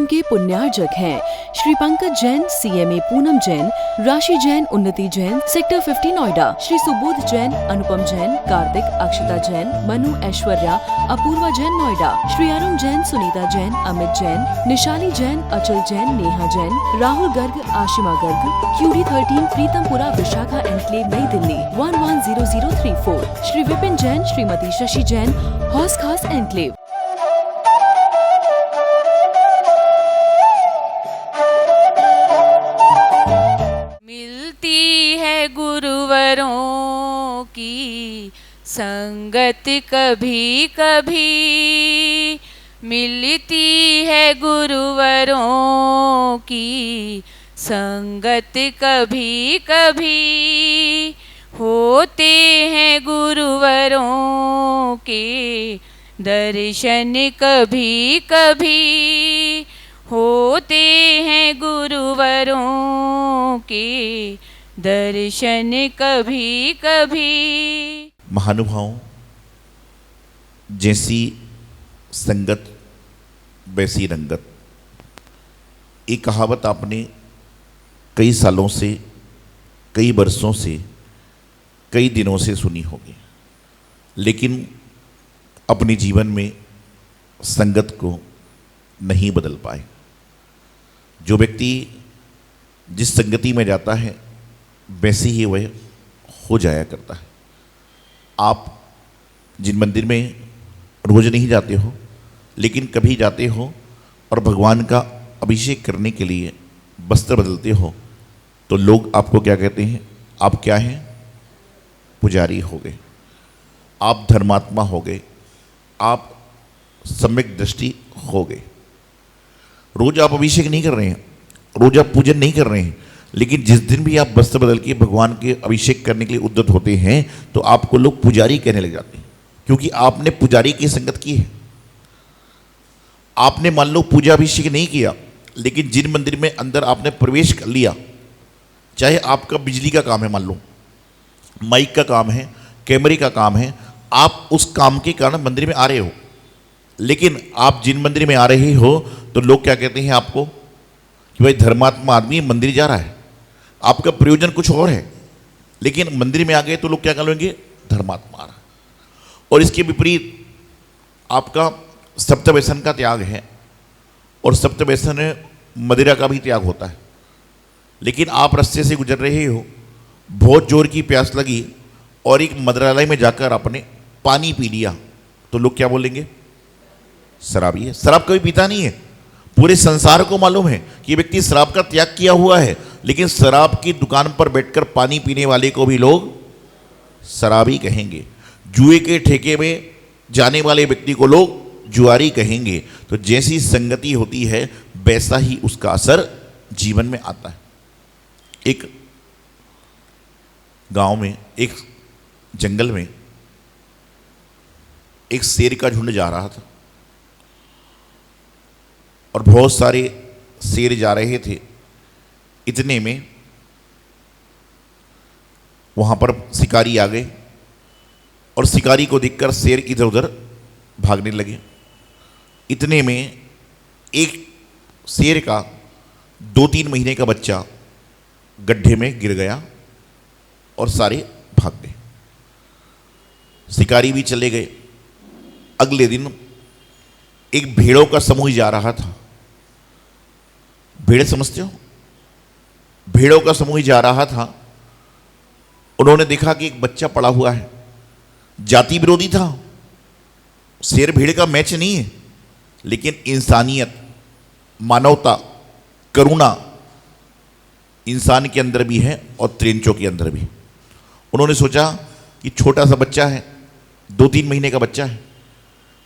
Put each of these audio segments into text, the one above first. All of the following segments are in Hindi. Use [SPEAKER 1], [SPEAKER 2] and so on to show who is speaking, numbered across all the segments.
[SPEAKER 1] के पुण्यार्जक हैं श्री पंकज जैन, CMA पूनम जैन, राशि जैन, उन्नति जैन, सेक्टर 50 नोएडा, श्री सुबोध जैन, अनुपम जैन, कार्तिक, अक्षता जैन, मनु, ऐश्वर्या, अपूर्वा जैन नोएडा, श्री अरुण जैन, सुनीता जैन, अमित जैन, निशाली जैन, अचल जैन, नेहा जैन, राहुल गर्ग, आशिमा गर्ग, QD13 प्रीतमपुरा विशाखा एनक्लेव नई दिल्ली 110034, श्री विपिन जैन, श्रीमती शशि जैन, हौस खास एनक्लेव।
[SPEAKER 2] मिलती है गुरुवरों की संगत कभी कभी, मिलती है गुरुवरों की संगत कभी कभी, होते हैं गुरुवरों के दर्शन कभी कभी, होते हैं गुरुवरों के दर्शन कभी कभी।
[SPEAKER 3] महानुभावों, जैसी संगत वैसी रंगत, ये कहावत आपने कई सालों से, कई वर्षों से, कई दिनों से सुनी होगी, लेकिन अपने जीवन में संगत को नहीं बदल पाए। जो व्यक्ति जिस संगति में जाता है वैसे ही वह हो जाया करता है। आप जिन मंदिर में रोज नहीं जाते हो, लेकिन कभी जाते हो और भगवान का अभिषेक करने के लिए वस्त्र बदलते हो, तो लोग आपको क्या कहते हैं? आप क्या हैं? पुजारी हो गए, आप धर्मात्मा हो गए, आप सम्यक दृष्टि हो गए। रोज आप अभिषेक नहीं कर रहे हैं, रोज आप पूजन नहीं कर रहे हैं, लेकिन जिस दिन भी आप वस्त्र बदल के भगवान के अभिषेक करने के लिए उद्यत होते हैं तो आपको लोग पुजारी कहने लग जाते हैं, क्योंकि आपने पुजारी की संगत की है। आपने मान लो पूजा अभिषेक नहीं किया, लेकिन जिन मंदिर में अंदर आपने प्रवेश कर लिया, चाहे आपका बिजली का काम है, मान लो माइक का काम है, कैमरे का काम है, आप उस काम के कारण मंदिर में आ रहे हो, लेकिन आप जिन मंदिर में आ रहे हो तो लोग क्या कहते हैं आपको कि भाई धर्मात्मा आदमी मंदिर जा रहा है। आपका प्रयोजन कुछ और है, लेकिन मंदिर में आ गए तो लोग क्या कहेंगे? धर्मात्मा आ रहा है। और इसके विपरीत आपका सप्तव्यसन का त्याग है, और सप्तव्यसन में मदिरा का भी त्याग होता है, लेकिन आप रास्ते से गुजर रहे हो, बहुत जोर की प्यास लगी और एक मदिरालय में जाकर आपने पानी पी लिया, तो लोग क्या बोलेंगे? शराबी है। शराब कभी पीता नहीं है। पूरे संसार को मालूम है कि ये व्यक्ति शराब का त्याग किया हुआ है, लेकिन शराब की दुकान पर बैठकर पानी पीने वाले को भी लोग शराबी कहेंगे। जुए के ठेके में जाने वाले व्यक्ति को लोग जुआरी कहेंगे। तो जैसी संगति होती है वैसा ही उसका असर जीवन में आता है। एक गांव में, एक जंगल में एक शेर का झुंड जा रहा था और बहुत सारे शेर जा रहे थे। इतने में वहां पर शिकारी आ गए और शिकारी को देखकर शेर इधर उधर भागने लगे। इतने में एक शेर का 2-3 महीने का बच्चा गड्ढे में गिर गया और सारे भाग गए। शिकारी भी चले गए। अगले दिन एक भेड़ों का समूह जा रहा था। भेड़ समझते हो? भेड़ों का समूह जा रहा था। उन्होंने देखा कि एक बच्चा पड़ा हुआ है। जाति विरोधी था, शेर भेड़ का मैच नहीं है, लेकिन इंसानियत, मानवता, करुणा इंसान के अंदर भी है और त्रेंचों के अंदर भी। उन्होंने सोचा कि छोटा सा बच्चा है, 2-3 महीने का बच्चा है,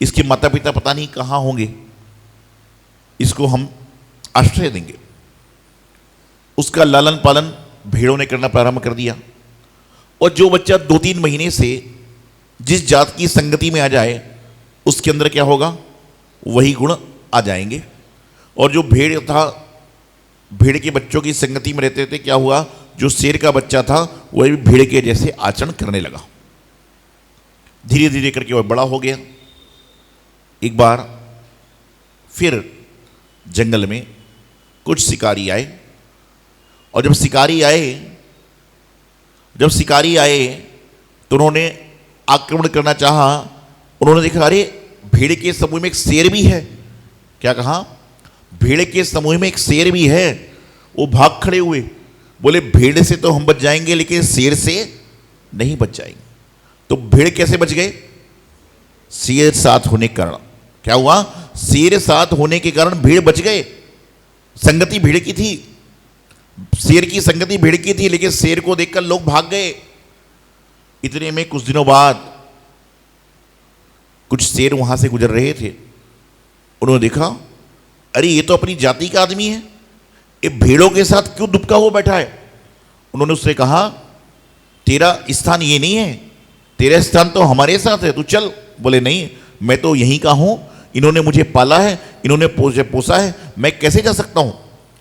[SPEAKER 3] इसके माता पिता पता नहीं कहाँ होंगे, इसको हम आश्रय देंगे। उसका लालन पालन भेड़ों ने करना प्रारंभ कर दिया। और जो बच्चा 2-3 महीने से जिस जात की संगति में आ जाए उसके अंदर क्या होगा? वही गुण आ जाएंगे। और जो भेड़ था, भेड़ के बच्चों की संगति में रहते थे, क्या हुआ? जो शेर का बच्चा था वह भी भेड़ के जैसे आचरण करने लगा। धीरे धीरे करके वह बड़ा हो गया। एक बार फिर जंगल में कुछ शिकारी आए, और जब शिकारी आए तो उन्होंने आक्रमण करना चाहा। उन्होंने देखा अरे भेड़ के समूह में एक शेर भी है। क्या कहा? भेड़ के समूह में एक शेर भी है। वो भाग खड़े हुए, बोले भेड़ से तो हम बच जाएंगे लेकिन शेर से नहीं बच जाएंगे। तो भेड़ कैसे बच गए? शेर साथ होने के कारण। क्या हुआ? शेर साथ होने के कारण भेड़ बच गए। संगति भेड़ की थी, शेर की संगति भेड़ की थी, लेकिन शेर को देखकर लोग भाग गए। इतने में कुछ दिनों बाद कुछ शेर वहां से गुजर रहे थे। उन्होंने देखा अरे ये तो अपनी जाति का आदमी है, ये भेड़ों के साथ क्यों दुबका हुआ बैठा है। उन्होंने उससे कहा तेरा स्थान ये नहीं है, तेरा स्थान तो हमारे साथ है, तू चल। बोले नहीं, मैं तो यहीं का हूं, इन्होंने मुझे पाला है, इन्होंने पोसा है, मैं कैसे जा सकता हूं।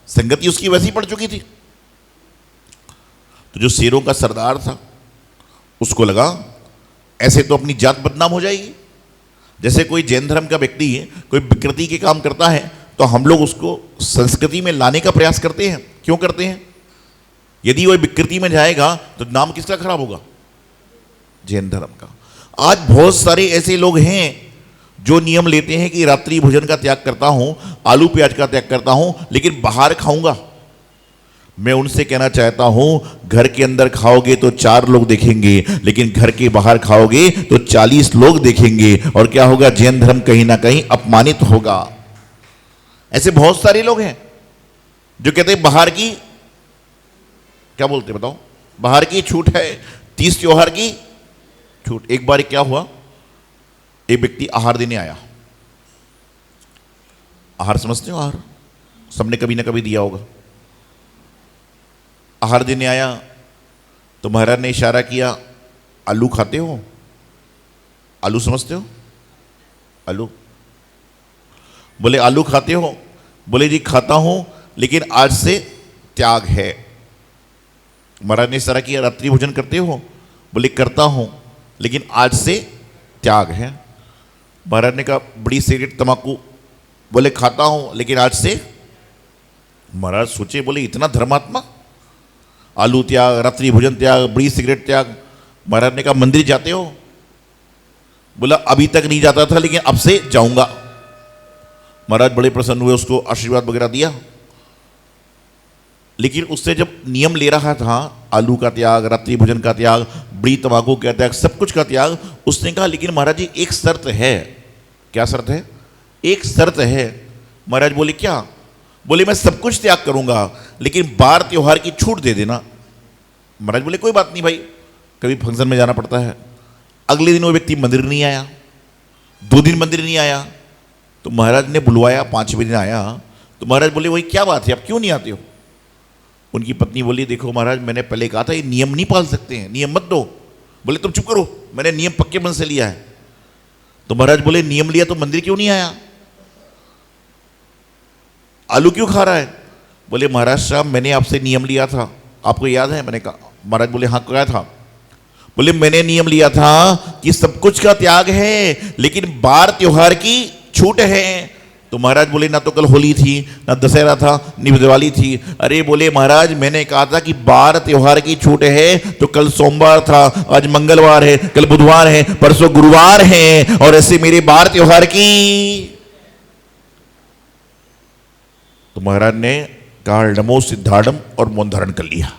[SPEAKER 3] संगति उसकी वैसी पड़ चुकी थी। तो जो शेरों का सरदार था उसको लगा ऐसे तो अपनी जात बदनाम हो जाएगी। जैसे कोई जैन धर्म का व्यक्ति है, कोई विकृति के काम करता है, तो हम लोग उसको संस्कृति में लाने का प्रयास करते हैं। क्यों करते हैं? यदि वह विकृति में जाएगा तो नाम किसका खराब होगा? जैन धर्म का। आज बहुत सारे ऐसे लोग हैं जो नियम लेते हैं कि रात्रि भोजन का त्याग करता हूं, आलू प्याज का त्याग करता हूं, लेकिन बाहर खाऊंगा। मैं उनसे कहना चाहता हूं घर के अंदर खाओगे तो 4 लोग देखेंगे, लेकिन घर के बाहर खाओगे तो 40 लोग देखेंगे, और क्या होगा? जैन धर्म कहीं ना कहीं अपमानित होगा। ऐसे बहुत सारे लोग हैं जो कहते हैं बाहर की, क्या बोलते बताओ, बाहर की छूट है, 30 त्योहार की छूट। एक बार क्या हुआ, एक व्यक्ति आहार देने आया। आहार समझते हो? आहार सबने कभी ना कभी दिया होगा। आहार देने आया तो महाराज ने इशारा किया, आलू खाते हो? आलू समझते हो? आलू। बोले आलू खाते हो? बोले जी खाता हूं, लेकिन आज से त्याग है। महाराज ने इशारा किया, रात्रि भोजन करते हो? बोले करता हूं, लेकिन आज से त्याग है। महाराज ने कहा बड़ी सिगरेट तंबाकू? बोले खाता हूं, लेकिन आज से। महाराज सोचे, बोले इतना धर्मात्मा, आलू त्याग, रात्रि भोजन त्याग, बड़ी सिगरेट त्याग। महाराज ने कहा मंदिर जाते हो? बोला अभी तक नहीं जाता था, लेकिन अब से जाऊंगा। महाराज बड़े प्रसन्न हुए, उसको आशीर्वाद वगैरह दिया। लेकिन उससे जब नियम ले रहा था, आलू का त्याग, रात्रि भोजन का त्याग, बड़ी तंबाकू का त्याग, सब कुछ का त्याग, उसने कहा लेकिन महाराज जी एक शर्त है। क्या शर्त है? एक शर्त है। महाराज बोले क्या? बोले मैं सब कुछ त्याग करूंगा, लेकिन बार त्योहार की छूट दे देना। महाराज बोले कोई बात नहीं भाई, कभी फंक्शन में जाना पड़ता है। अगले दिन वो व्यक्ति मंदिर नहीं आया, 2 दिन मंदिर नहीं आया। तो महाराज ने बुलवाया, 5वें दिन आया। तो महाराज बोले वही क्या बात है, आप क्यों नहीं आते हो? उनकी पत्नी बोली देखो महाराज, मैंने पहले कहा था ये नियम नहीं पाल सकते हैं, नियम मत दो। बोले तुम चुप करो, मैंने नियम पक्के मन से लिया है। तो महाराज बोले नियम लिया तो मंदिर क्यों नहीं आया? आलू क्यों खा रहा है? बोले महाराज साहब मैंने आपसे नियम लिया था, आपको याद है? मैंने कहा। महाराज बोले हाँ क्या था? बोले मैंने नियम लिया था कि सब कुछ का त्याग है, लेकिन बार त्योहार की छूट है। तो महाराज बोले ना तो कल होली थी, ना दशहरा था, ना दिवाली थी। अरे बोले महाराज मैंने कहा था कि बार त्योहार की छूट है, तो कल सोमवार था, आज मंगलवार है, कल बुधवार है, परसों गुरुवार है, और ऐसे मेरे बार त्योहार की। तो महाराज ने कहा लमो सिद्धाड़म और मौन धारण कर लिया।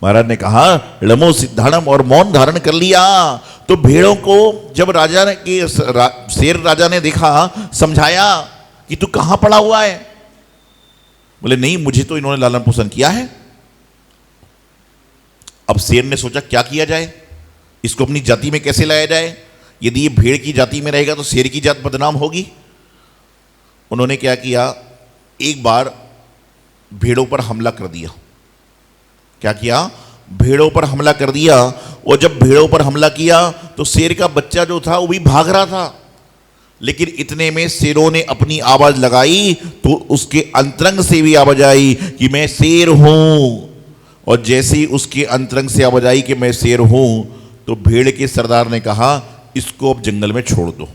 [SPEAKER 3] महाराज ने कहा लमो सिद्धाड़म और मौन धारण कर लिया। तो भेड़ों को जब राजा ने शेर राजा ने देखा, समझाया कि तू कहां पड़ा हुआ है? बोले नहीं, मुझे तो इन्होंने लालन पोषण किया है। अब शेर ने सोचा क्या किया जाए, इसको अपनी जाति में कैसे लाया जाए। यदि ये भेड़ की जाति में रहेगा तो शेर की जात बदनाम होगी। उन्होंने क्या किया, एक बार भेड़ों पर हमला कर दिया। क्या किया? भेड़ों पर हमला कर दिया। और जब भेड़ों पर हमला किया तो शेर का बच्चा जो था वो भी भाग रहा था, लेकिन इतने में शेरों ने अपनी आवाज लगाई तो उसके अंतरंग से भी आवाज आई कि मैं शेर हूं। और जैसे ही उसके अंतरंग से आवाज आई कि मैं शेर हूं, तो भेड़ के सरदार ने कहा इसको अब जंगल में छोड़ दो।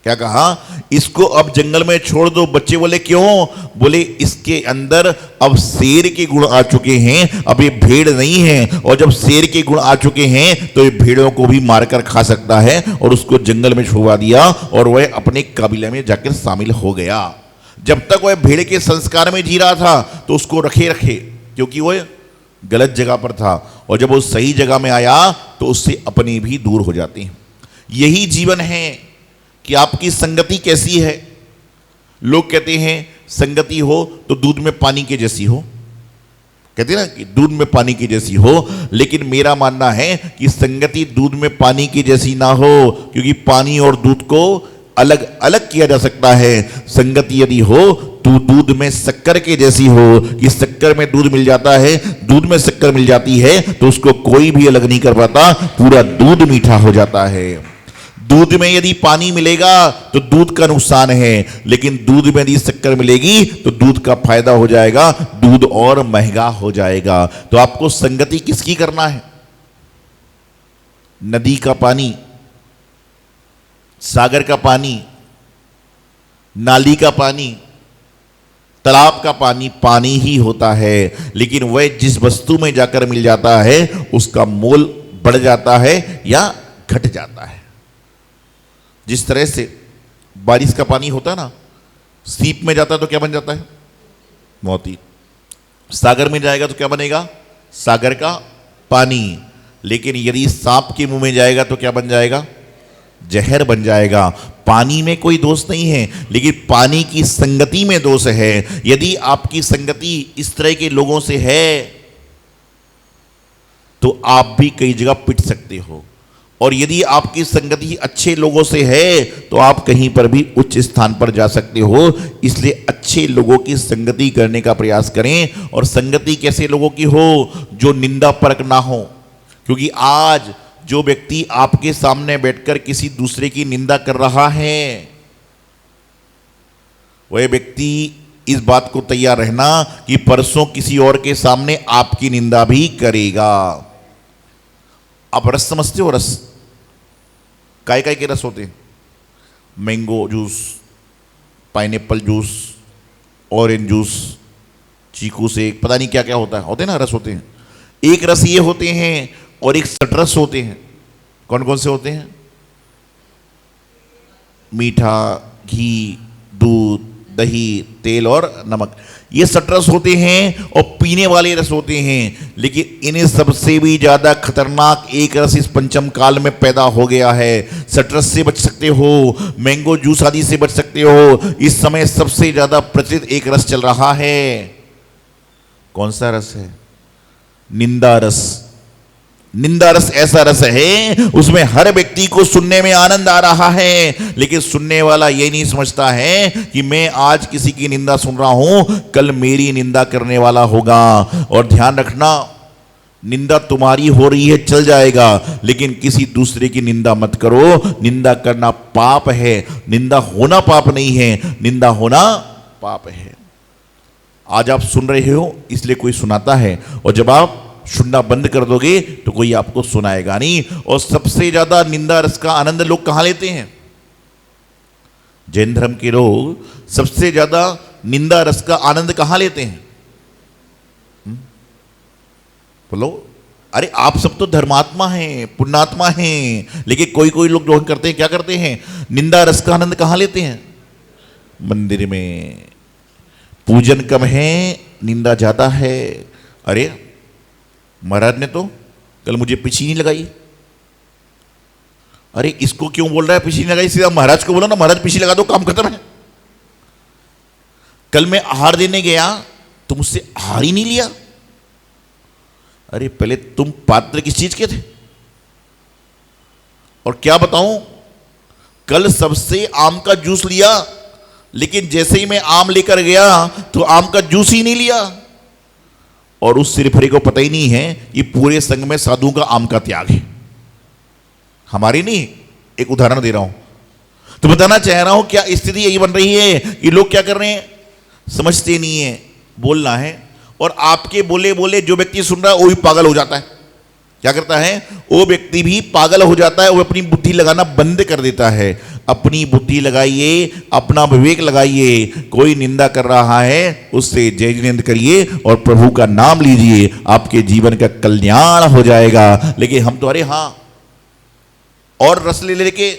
[SPEAKER 3] क्या कहा? इसको अब जंगल में छोड़ दो। बच्चे बोले क्यों? बोले इसके अंदर अब शेर के गुण आ चुके हैं, अब ये भेड़ नहीं है, और जब शेर के गुण आ चुके हैं तो ये भेड़ों को भी मारकर खा सकता है। और उसको जंगल में छुड़वा दिया और वह अपने कबीले में जाकर शामिल हो गया। जब तक वह भेड़ के संस्कार में जी रहा था तो उसको रखे क्योंकि वह गलत जगह पर था, और जब वो सही जगह में आया तो उससे अपने भी दूर हो जाते हैं। यही जीवन है कि आपकी संगति कैसी है। लोग कहते हैं संगति हो तो दूध में पानी के जैसी हो, कहते हैं ना कि दूध में पानी की जैसी हो, लेकिन मेरा मानना है कि संगति दूध में पानी की जैसी ना हो, क्योंकि पानी और दूध को अलग अलग किया जा सकता है। संगति यदि हो तो दूध में शक्कर के जैसी हो, कि शक्कर में दूध मिल जाता है, दूध में शक्कर मिल जाती है तो उसको कोई भी अलग नहीं कर पाता, पूरा दूध मीठा हो जाता है। दूध में यदि पानी मिलेगा तो दूध का नुकसान है, लेकिन दूध में यदि शक्कर मिलेगी तो दूध का फायदा हो जाएगा, दूध और महंगा हो जाएगा। तो आपको संगति किसकी करना है? नदी का पानी, सागर का पानी, नाली का पानी, तालाब का पानी पानी ही होता है, लेकिन वह जिस वस्तु में जाकर मिल जाता है उसका मोल बढ़ जाता है या घट जाता है। जिस तरह से बारिश का पानी होता है ना, सीप में जाता है तो क्या बन जाता है? मोती। सागर में जाएगा तो क्या बनेगा? सागर का पानी। लेकिन यदि सांप के मुंह में जाएगा तो क्या बन जाएगा? जहर बन जाएगा। पानी में कोई दोष नहीं है, लेकिन पानी की संगति में दोष है। यदि आपकी संगति इस तरह के लोगों से है तो आप भी कई जगह पिट सकते हो, और यदि आपकी संगति अच्छे लोगों से है तो आप कहीं पर भी उच्च स्थान पर जा सकते हो। इसलिए अच्छे लोगों की संगति करने का प्रयास करें। और संगति कैसे लोगों की हो? जो निंदा परक ना हो, क्योंकि आज जो व्यक्ति आपके सामने बैठकर किसी दूसरे की निंदा कर रहा है, वह व्यक्ति इस बात को तैयार रहना कि परसों किसी और के सामने आपकी निंदा भी करेगा। आप रस समझते हो? रस काय के रस होते हैं? Mango juice, pineapple juice, orange juice, चीकू से पता नहीं क्या क्या होता है, होते हैं ना रस होते हैं। एक रस ये होते हैं और एक सटरस होते हैं। कौन कौन से होते हैं? मीठा, घी, दूध, दही, तेल और नमक, ये सटरस होते हैं और पीने वाले रस होते हैं। लेकिन इन्हें सबसे भी ज्यादा खतरनाक एक रस इस पंचम काल में पैदा हो गया है। सटरस से बच सकते हो, मैंगो जूस आदि से बच सकते हो। इस समय सबसे ज्यादा प्रचलित एक रस चल रहा है। कौन सा रस है? निंदा रस। निंदा रस ऐसा रस है उसमें हर व्यक्ति को सुनने में आनंद आ रहा है, लेकिन सुनने वाला ये नहीं समझता है कि मैं आज किसी की निंदा सुन रहा हूं, कल मेरी निंदा करने वाला होगा। और ध्यान रखना, निंदा तुम्हारी हो रही है चल जाएगा, लेकिन किसी दूसरे की निंदा मत करो। निंदा करना पाप है, निंदा होना पाप नहीं है, निंदा होना पाप है। आज आप सुन रहे हो इसलिए कोई सुनाता है, और जब आप सुनना बंद कर दोगे तो कोई आपको सुनाएगा नहीं। और सबसे ज्यादा निंदा रस का आनंद लोग कहां लेते हैं? जैन धर्म के लोग सबसे ज्यादा निंदा रस का आनंद कहां लेते हैं? बोलो। अरे आप सब तो धर्मात्मा हैं, पुण्यात्मा हैं, लेकिन कोई कोई लोग जो करते हैं क्या करते हैं? निंदा रस का आनंद कहां लेते हैं? मंदिर में। पूजन कम है, निंदा ज्यादा है। अरे महाराज ने तो कल मुझे पिछी नहीं लगाई। अरे इसको क्यों बोल रहा है पिछी नहीं लगाई? सीधा महाराज को बोलो ना, महाराज पिछी लगा दो, काम खत्म है। कल मैं आहार देने गया तो मुझसे आहार ही नहीं लिया। अरे पहले तुम पात्र किस चीज के थे? और क्या बताऊं, कल सबसे आम का जूस लिया, लेकिन जैसे ही मैं आम लेकर गया तो आम का जूस ही नहीं लिया। और उस सिरफरे को पता ही नहीं है कि पूरे संघ में साधुओं का आम का त्याग है। हमारी नहीं, एक उदाहरण दे रहा हूं तो बताना चाह रहा हूं क्या स्थिति यही बन रही है कि लोग क्या कर रहे हैं? समझते नहीं है, बोलना है, और आपके बोले बोले जो व्यक्ति सुन रहा है वो भी पागल हो जाता है। क्या करता है? वो व्यक्ति भी पागल हो जाता है, वो अपनी बुद्धि लगाना बंद कर देता है। अपनी बुद्धि लगाइए, अपना विवेक लगाइए। कोई निंदा कर रहा है उससे जय जिनेंद्र करिए और प्रभु का नाम लीजिए, आपके जीवन का कल्याण हो जाएगा। लेकिन हम तो अरे हाँ, और रस ले लेके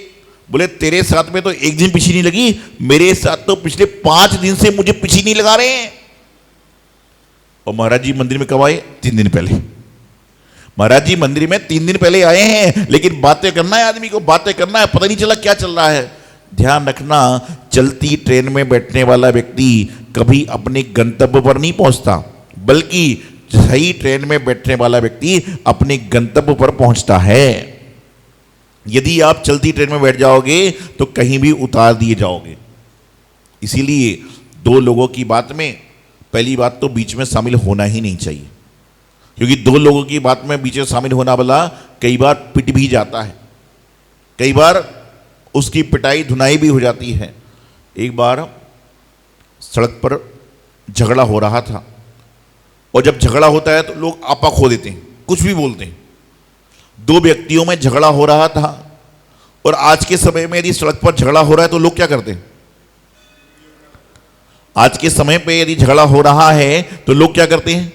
[SPEAKER 3] बोले तेरे साथ में तो एक दिन पीछी नहीं लगी, मेरे साथ तो पिछले 5 दिन से मुझे पीछी नहीं लगा रहे हैं। और महाराज जी मंदिर में कब आए? 3 दिन पहले। महाराज जी मंदिर में 3 दिन पहले आए हैं, लेकिन बातें करना है, आदमी को बातें करना है, पता नहीं चला क्या चल रहा है। ध्यान रखना, चलती ट्रेन में बैठने वाला व्यक्ति कभी अपने गंतव्य पर नहीं पहुंचता, बल्कि सही ट्रेन में बैठने वाला व्यक्ति अपने गंतव्य पर पहुंचता है। यदि आप चलती ट्रेन में बैठ जाओगे तो कहीं भी उतार दिए जाओगे। इसीलिए 2 लोगों की बात में पहली बात तो बीच में शामिल होना ही नहीं चाहिए, क्योंकि 2 लोगों की बात में बीच में शामिल होना वाला कई बार पिट भी जाता है, कई बार उसकी पिटाई धुनाई भी हो जाती है। एक बार सड़क पर झगड़ा हो रहा था, और जब झगड़ा होता है तो लोग आपा खो देते हैं, कुछ भी बोलते हैं। 2 व्यक्तियों में झगड़ा हो रहा था, और आज के समय में यदि सड़क पर झगड़ा हो रहा है तो लोग क्या करते हैं? आज के समय पे यदि झगड़ा हो रहा है तो लोग क्या करते हैं?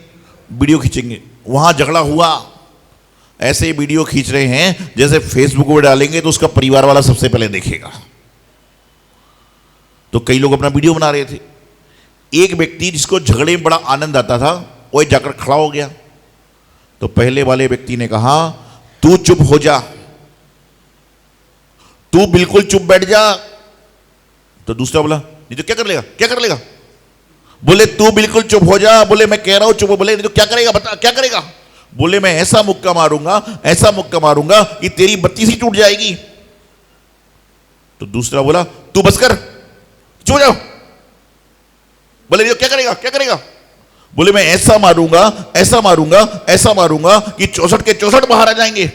[SPEAKER 3] वीडियो खींचेंगे। वहां झगड़ा हुआ, ऐसे वीडियो खींच रहे हैं जैसे फेसबुक पर डालेंगे तो उसका परिवार वाला सबसे पहले देखेगा। तो कई लोग अपना वीडियो बना रहे थे। एक व्यक्ति जिसको झगड़े में बड़ा आनंद आता था, वो जाकर खड़ा हो गया। तो पहले वाले व्यक्ति ने कहा, तू चुप हो जा, तू बिल्कुल चुप बैठ जा। तो दूसरा बोला, नहीं तो क्या कर लेगा, क्या कर लेगा? बोले तू बिल्कुल चुप हो जा। बोले मैं कह रहा हूं चुप हो। बोले नहीं तो क्या करेगा, बता क्या करेगा? बोले मैं ऐसा मुक्का मारूंगा, ऐसा मुक्का मारूंगा कि तेरी बत्ती सी टूट जाएगी। तो दूसरा बोला, तू बस कर, चुप जाओ। बोले नहीं तो क्या करेगा, क्या करेगा? बोले मैं ऐसा मारूंगा, ऐसा मारूंगा, ऐसा मारूंगा कि 64 के 64 बाहर आ जाएंगे।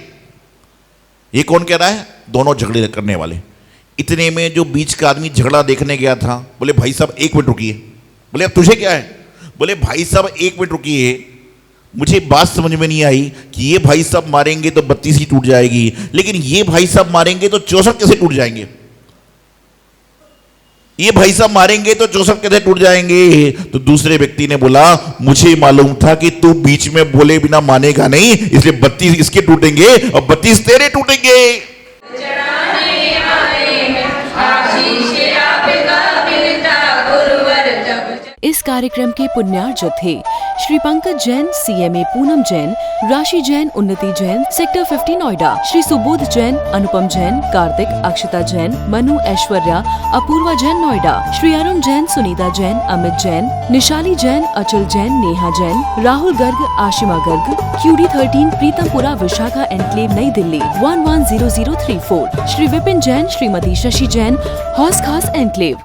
[SPEAKER 3] ये कौन कह रहा है? दोनों झगड़े करने वाले। इतने में जो बीच का आदमी झगड़ा देखने गया था, बोले भाई साहब 1 मिनट रुकिए। बोले अब तुझे क्या है? बोले भाई साहब 1 मिनट रुकिए, मुझे बात समझ में नहीं आई कि ये भाई साहब मारेंगे तो 32 ही टूट जाएगी, लेकिन ये भाई साहब मारेंगे तो 64 कैसे टूट जाएंगे? ये भाई साहब मारेंगे तो 64 कैसे टूट जाएंगे? तो दूसरे व्यक्ति ने बोला, मुझे मालूम था कि तू बीच में बोले बिना मानेगा नहीं, इसलिए 32 इसके टूटेंगे और 32 तेरे टूटेंगे।
[SPEAKER 1] इस कार्यक्रम के पुण्यार्जक थे श्री पंकज जैन, CMA पूनम जैन, राशि जैन, उन्नति जैन, सेक्टर 50 नोएडा, श्री सुबोध जैन, अनुपम जैन, कार्तिक, अक्षता जैन, मनु, ऐश्वर्या, अपूर्वा जैन नोएडा, श्री अरुण जैन, सुनीता जैन, अमित जैन, निशाली जैन, अचल जैन, नेहा जैन, राहुल गर्ग, आशिमा गर्ग, QD13 प्रीतमपुरा विशाखा एनक्लेव नई दिल्ली 110034, श्री विपिन जैन, श्रीमती शशि जैन, हौस खास एनक्लेव।